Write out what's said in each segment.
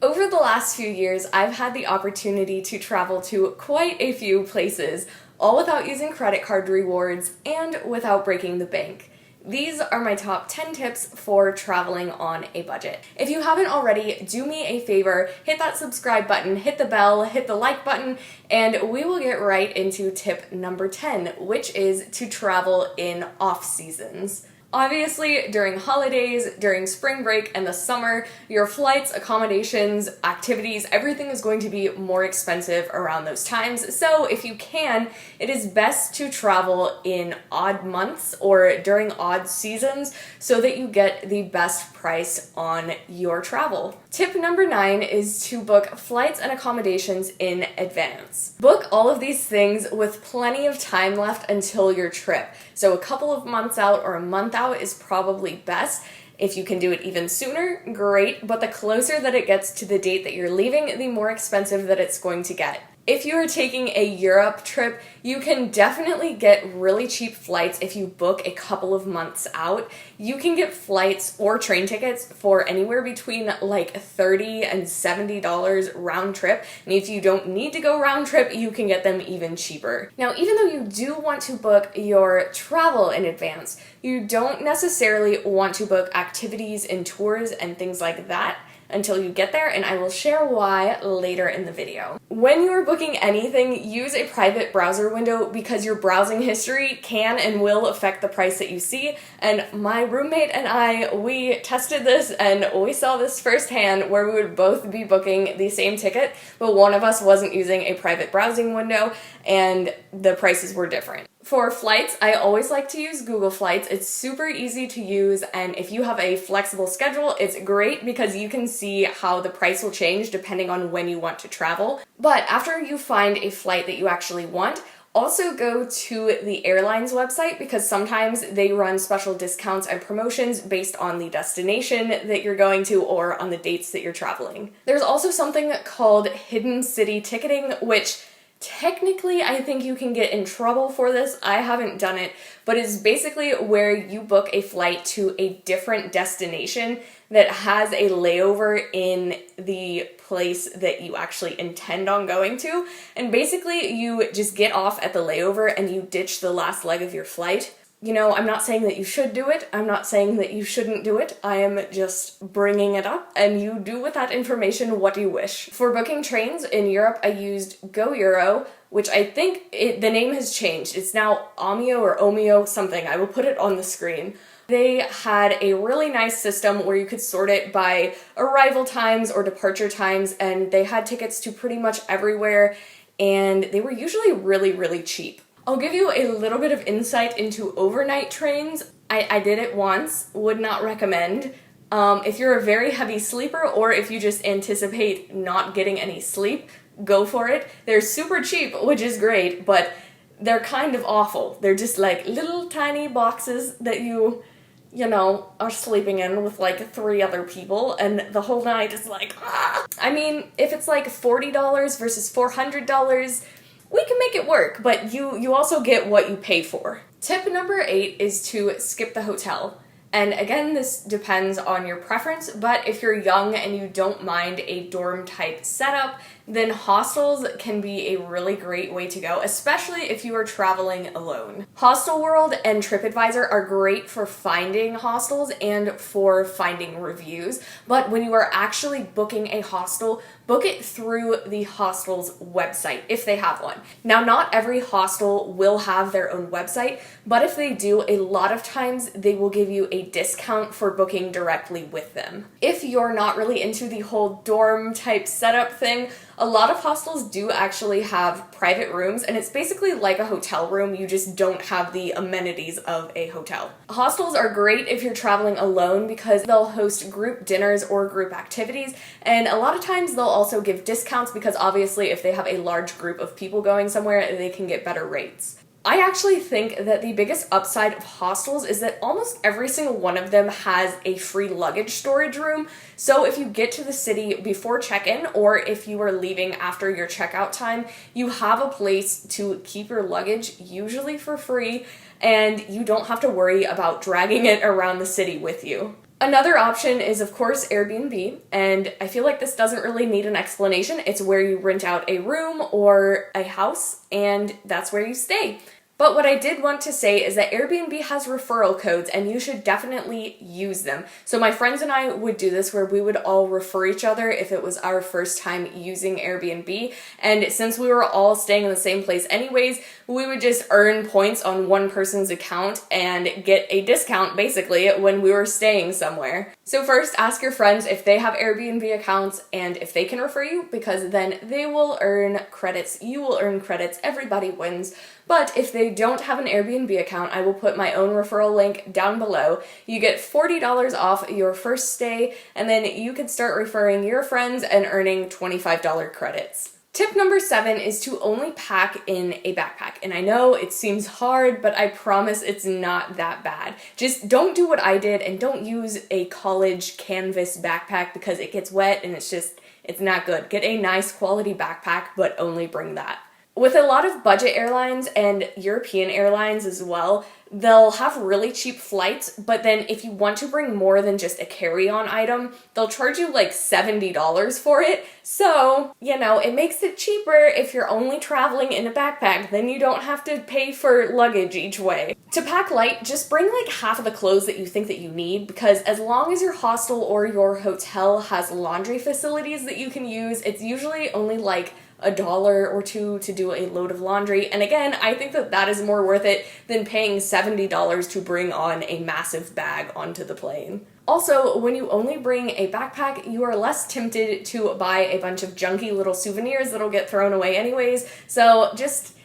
Over the last few years, I've had the opportunity to travel to quite a few places, all without using credit card rewards and without breaking the bank. These are my top 10 tips for traveling on a budget. If you haven't already, do me a favor, hit that subscribe button, hit the bell, hit the like button, and we will get right into tip number 10, which is to travel in off seasons. Obviously, during holidays, during spring break, and the summer, your flights, accommodations, activities, everything is going to be more expensive around those times. So if you can, it is best to travel in odd months or during odd seasons so that you get the best price on your travel. Tip number 9 is to book flights and accommodations in advance. Book all of these things with plenty of time left until your trip. So a couple of months out or a month out is probably best. If you can do it even sooner, great, but the closer that it gets to the date that you're leaving, the more expensive that it's going to get. If you are taking a Europe trip, you can definitely get really cheap flights if you book a couple of months out. You can get flights or train tickets for anywhere between like $30 and $70 round trip. And if you don't need to go round trip, you can get them even cheaper. Now, even though you do want to book your travel in advance, you don't necessarily want to book activities and tours and things like that until you get there, and I will share why later in the video. When you are booking anything, use a private browser window because your browsing history can and will affect the price that you see, and my roommate and I, we tested this and we saw this firsthand where we would both be booking the same ticket, but one of us wasn't using a private browsing window and the prices were different. For flights, I always like to use Google Flights. It's super easy to use, and if you have a flexible schedule, it's great because you can see how the price will change depending on when you want to travel. But after you find a flight that you actually want, also go to the airline's website because sometimes they run special discounts and promotions based on the destination that you're going to or on the dates that you're traveling. There's also something called hidden city ticketing, which technically, I think you can get in trouble for this. I haven't done it, but it's basically where you book a flight to a different destination that has a layover in the place that you actually intend on going to. And basically, you just get off at the layover and you ditch the last leg of your flight. You know, I'm not saying that you should do it. I'm not saying that you shouldn't do it. I am just bringing it up, and you do with that information what you wish. For booking trains in Europe, I used GoEuro, which I think the name has changed. It's now Omio or Omio something. I will put it on the screen. They had a really nice system where you could sort it by arrival times or departure times, and they had tickets to pretty much everywhere, and they were usually really, really cheap. I'll give you a little bit of insight into overnight trains. I did it once, would not recommend. If you're a very heavy sleeper or if you just anticipate not getting any sleep, go for it. They're super cheap, which is great, but they're kind of awful. They're just like little tiny boxes that you know, are sleeping in with like 3 other people, and the whole night is like, ah! I mean, if it's like $40 versus $400, we can make it work, but you also get what you pay for. Tip number 8 is to skip the hotel. And again, this depends on your preference, but if you're young and you don't mind a dorm type setup, then hostels can be a really great way to go, especially if you are traveling alone. Hostelworld and TripAdvisor are great for finding hostels and for finding reviews, but when you are actually booking a hostel, book it through the hostel's website, if they have one. Now, not every hostel will have their own website, but if they do, a lot of times they will give you a discount for booking directly with them. If you're not really into the whole dorm type setup thing, a lot of hostels do actually have private rooms, and it's basically like a hotel room, you just don't have the amenities of a hotel. Hostels are great if you're traveling alone because they'll host group dinners or group activities, and a lot of times they'll also give discounts because obviously if they have a large group of people going somewhere, they can get better rates. I actually think that the biggest upside of hostels is that almost every single one of them has a free luggage storage room. So if you get to the city before check-in or if you are leaving after your checkout time, you have a place to keep your luggage, usually for free, and you don't have to worry about dragging it around the city with you. Another option is, of course, Airbnb, and I feel like this doesn't really need an explanation. It's where you rent out a room or a house, and that's where you stay. But what I did want to say is that Airbnb has referral codes and you should definitely use them. So my friends and I would do this where we would all refer each other if it was our first time using Airbnb. And since we were all staying in the same place anyways, we would just earn points on one person's account and get a discount basically when we were staying somewhere. So first, ask your friends if they have Airbnb accounts and if they can refer you, because then they will earn credits, you will earn credits, everybody wins. But if they don't have an Airbnb account, I will put my own referral link down below. You get $40 off your first stay, and then you can start referring your friends and earning $25 credits. Tip number 7 is to only pack in a backpack. And I know it seems hard, but I promise it's not that bad. Just don't do what I did and don't use a college canvas backpack because it gets wet and it's not good. Get a nice quality backpack, but only bring that. With a lot of budget airlines and European airlines as well, they'll have really cheap flights, but then if you want to bring more than just a carry-on item, they'll charge you like $70 for it. So, it makes it cheaper if you're only traveling in a backpack, then you don't have to pay for luggage each way. To pack light, just bring like half of the clothes that you think that you need, because as long as your hostel or your hotel has laundry facilities that you can use, it's usually only like $1 or $2 to do a load of laundry. And again, I think that is more worth it than paying $70 to bring on a massive bag onto the plane. Also, when you only bring a backpack, you are less tempted to buy a bunch of junky little souvenirs that'll get thrown away anyways. So just,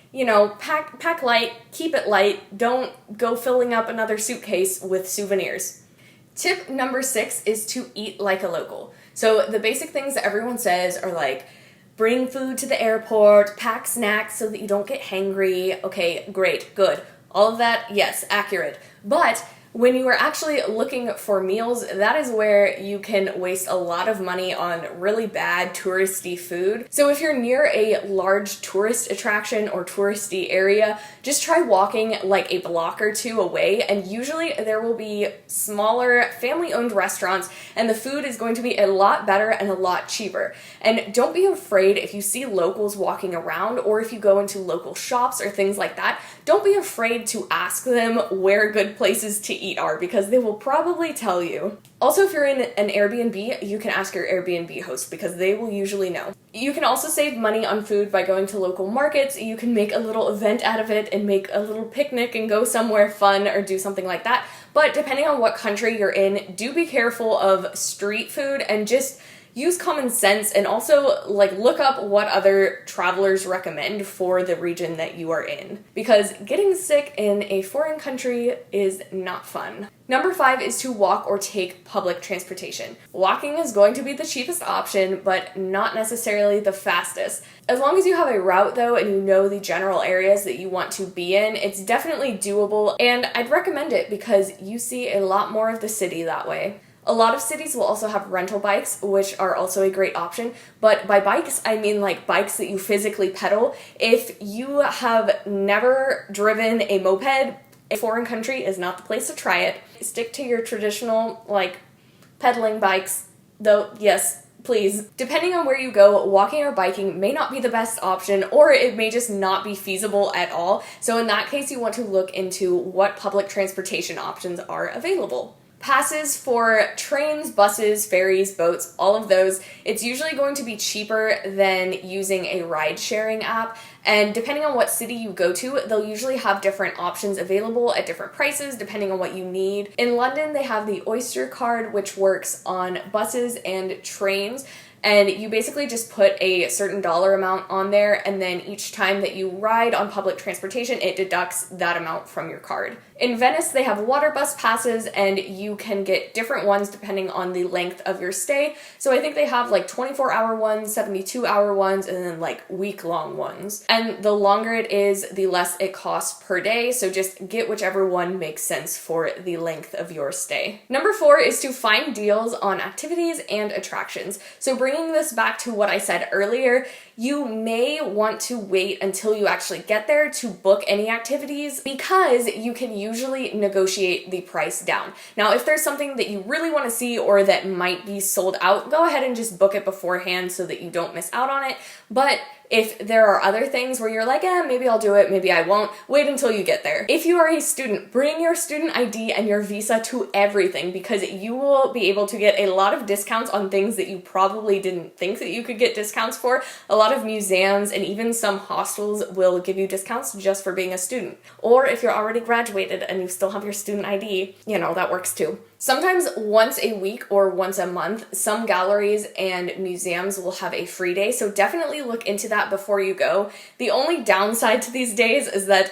pack light, keep it light, don't go filling up another suitcase with souvenirs. Tip number 6 is to eat like a local. So the basic things that everyone says are like, bring food to the airport, pack snacks so that you don't get hangry. Okay, great, good. All of that, yes, accurate. But when you are actually looking for meals, that is where you can waste a lot of money on really bad touristy food. So if you're near a large tourist attraction or touristy area, just try walking like a block or two away, and usually there will be smaller family-owned restaurants and the food is going to be a lot better and a lot cheaper. And don't be afraid if you see locals walking around or if you go into local shops or things like that, don't be afraid to ask them where good places to eat are, because they will probably tell you. Also, if you're in an Airbnb, you can ask your Airbnb host because they will usually know. You can also save money on food by going to local markets. You can make a little event out of it and make a little picnic and go somewhere fun or do something like that. But depending on what country you're in, do be careful of street food and just use common sense, and also look up what other travelers recommend for the region that you are in, because getting sick in a foreign country is not fun. Number 5 is to walk or take public transportation. Walking is going to be the cheapest option, but not necessarily the fastest. As long as you have a route though and you know the general areas that you want to be in, it's definitely doable, and I'd recommend it because you see a lot more of the city that way. A lot of cities will also have rental bikes, which are also a great option, but by bikes, I mean like bikes that you physically pedal. If you have never driven a moped, a foreign country is not the place to try it. Stick to your traditional, pedaling bikes, though, yes, please. Depending on where you go, walking or biking may not be the best option, or it may just not be feasible at all. So in that case, you want to look into what public transportation options are available. Passes for trains, buses, ferries, boats, all of those, it's usually going to be cheaper than using a ride-sharing app. And depending on what city you go to, they'll usually have different options available at different prices depending on what you need. In London, they have the Oyster card, which works on buses and trains. And you basically just put a certain dollar amount on there, and then each time that you ride on public transportation, it deducts that amount from your card. In Venice, they have water bus passes, and you can get different ones depending on the length of your stay. So I think they have 24-hour ones, 72-hour ones, and then week-long ones. And the longer it is, the less it costs per day, so just get whichever one makes sense for the length of your stay. Number 4 is to find deals on activities and attractions. So bringing this back to what I said earlier, you may want to wait until you actually get there to book any activities because you can usually negotiate the price down. Now, if there's something that you really want to see or that might be sold out, go ahead and just book it beforehand so that you don't miss out on it. But if there are other things where you're like, maybe I'll do it, maybe I won't, wait until you get there. If you are a student, bring your student ID and your visa to everything because you will be able to get a lot of discounts on things that you probably didn't think that you could get discounts for. A lot of museums and even some hostels will give you discounts just for being a student. Or if you're already graduated and you still have your student ID, that works too. Sometimes once a week or once a month, some galleries and museums will have a free day, so definitely look into that before you go. The only downside to these days is that,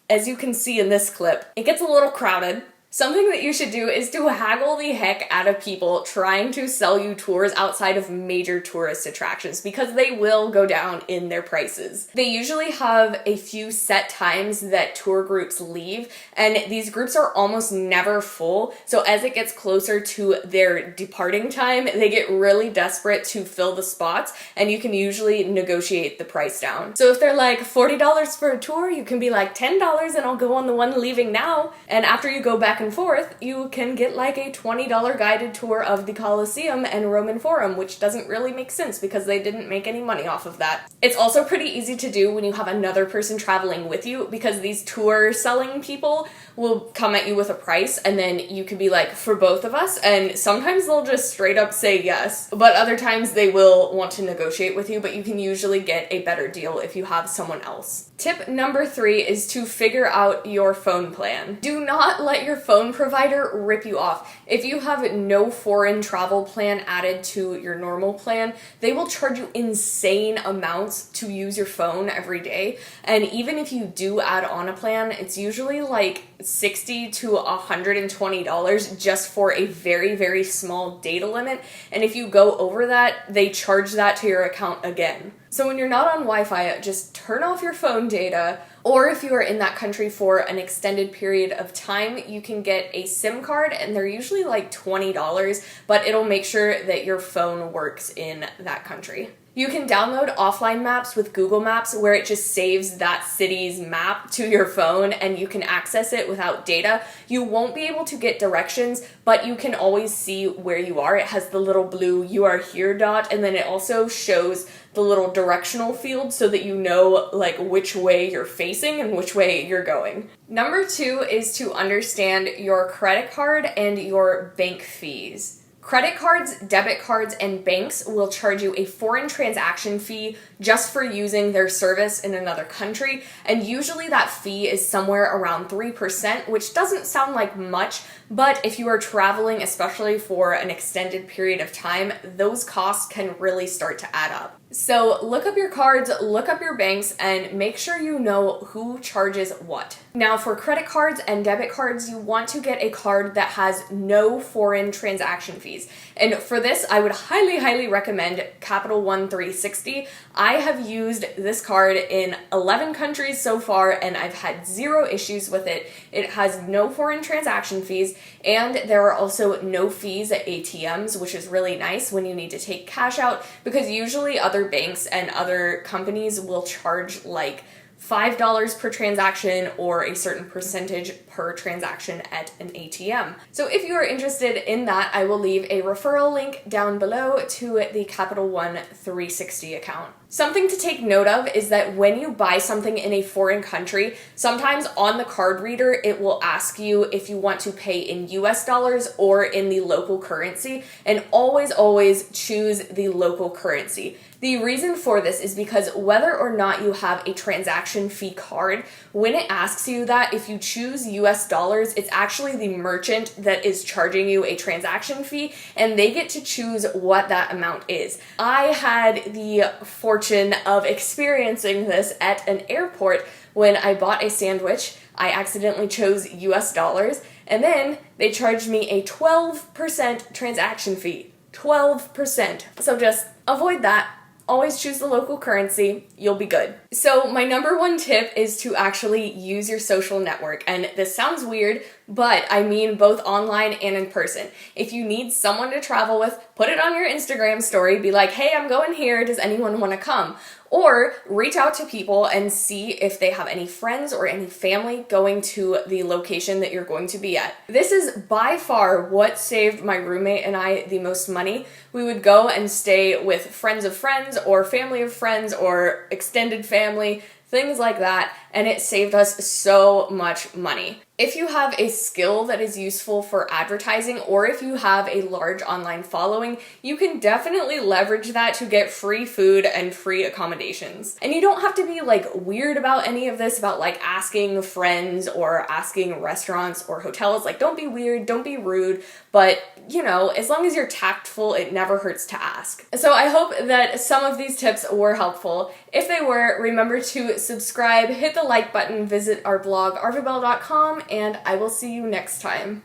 as you can see in this clip, it gets a little crowded. Something that you should do is to haggle the heck out of people trying to sell you tours outside of major tourist attractions because they will go down in their prices. They usually have a few set times that tour groups leave, and these groups are almost never full. So as it gets closer to their departing time, they get really desperate to fill the spots, and you can usually negotiate the price down. So if they're like $40 for a tour, you can be like $10 and I'll go on the one leaving now. And after you go back and forth, you can get like a $20 guided tour of the Colosseum and Roman Forum, which doesn't really make sense because they didn't make any money off of that. It's also pretty easy to do when you have another person traveling with you because these tour selling people will come at you with a price and then you can be like, for both of us, and sometimes they'll just straight up say yes, but other times they will want to negotiate with you, but you can usually get a better deal if you have someone else. Tip number 3 is to figure out your phone plan. Do not let your phone provider rip you off. If you have no foreign travel plan added to your normal plan, they will charge you insane amounts to use your phone every day. And even if you do add on a plan, it's usually like $60 to $120 just for a very, very small data limit. And if you go over that, they charge that to your account again. So when you're not on Wi-Fi, just turn off your phone data, or if you are in that country for an extended period of time, you can get a SIM card, and they're usually like $20, but it'll make sure that your phone works in that country. You can download offline maps with Google Maps where it just saves that city's map to your phone and you can access it without data. You won't be able to get directions, but you can always see where you are. It has the little blue "you are here" dot, and then it also shows the little directional field so that you know like which way you're facing and which way you're going. Number 2 is to understand your credit card and your bank fees. Credit cards, debit cards, and banks will charge you a foreign transaction fee just for using their service in another country, and usually that fee is somewhere around 3%, which doesn't sound like much, but if you are traveling, especially for an extended period of time, those costs can really start to add up. So look up your cards, look up your banks, and make sure you know who charges what. Now for credit cards and debit cards, you want to get a card that has no foreign transaction fees. And for this, I would highly, highly recommend Capital One 360. I have used this card in 11 countries so far, and I've had 0 issues with it. It has no foreign transaction fees, and there are also no fees at ATMs, which is really nice when you need to take cash out, because usually other banks and other companies will charge like $5 per transaction or a certain percentage per transaction at an ATM. So if you are interested in that, I will leave a referral link down below to the Capital One 360 account. Something to take note of is that when you buy something in a foreign country, sometimes on the card reader, it will ask you if you want to pay in US dollars or in the local currency, and always, always choose the local currency. The reason for this is because whether or not you have a transaction fee card, when it asks you that, if you choose US dollars, it's actually the merchant that is charging you a transaction fee, and they get to choose what that amount is. I had the fortune of experiencing this at an airport when I bought a sandwich. I accidentally chose US dollars, and then they charged me a 12% transaction fee. 12%. So just avoid that. Always choose the local currency, you'll be good. So my number 1 tip is to actually use your social network. And this sounds weird, but I mean both online and in person. If you need someone to travel with, put it on your Instagram story, be like, hey, I'm going here, does anyone want to come? Or reach out to people and see if they have any friends or any family going to the location that you're going to be at. This is by far what saved my roommate and I the most money. We would go and stay with friends of friends or family of friends or extended family, things like that, and it saved us so much money. If you have a skill that is useful for advertising, or if you have a large online following, you can definitely leverage that to get free food and free accommodations. And you don't have to be like weird about any of this, about like asking friends or asking restaurants or hotels. Like, don't be weird, don't be rude, but you know, as long as you're tactful, it never hurts to ask. So I hope that some of these tips were helpful. If they were, remember to subscribe, hit the like button, visit our blog arvibell.com, and I will see you next time.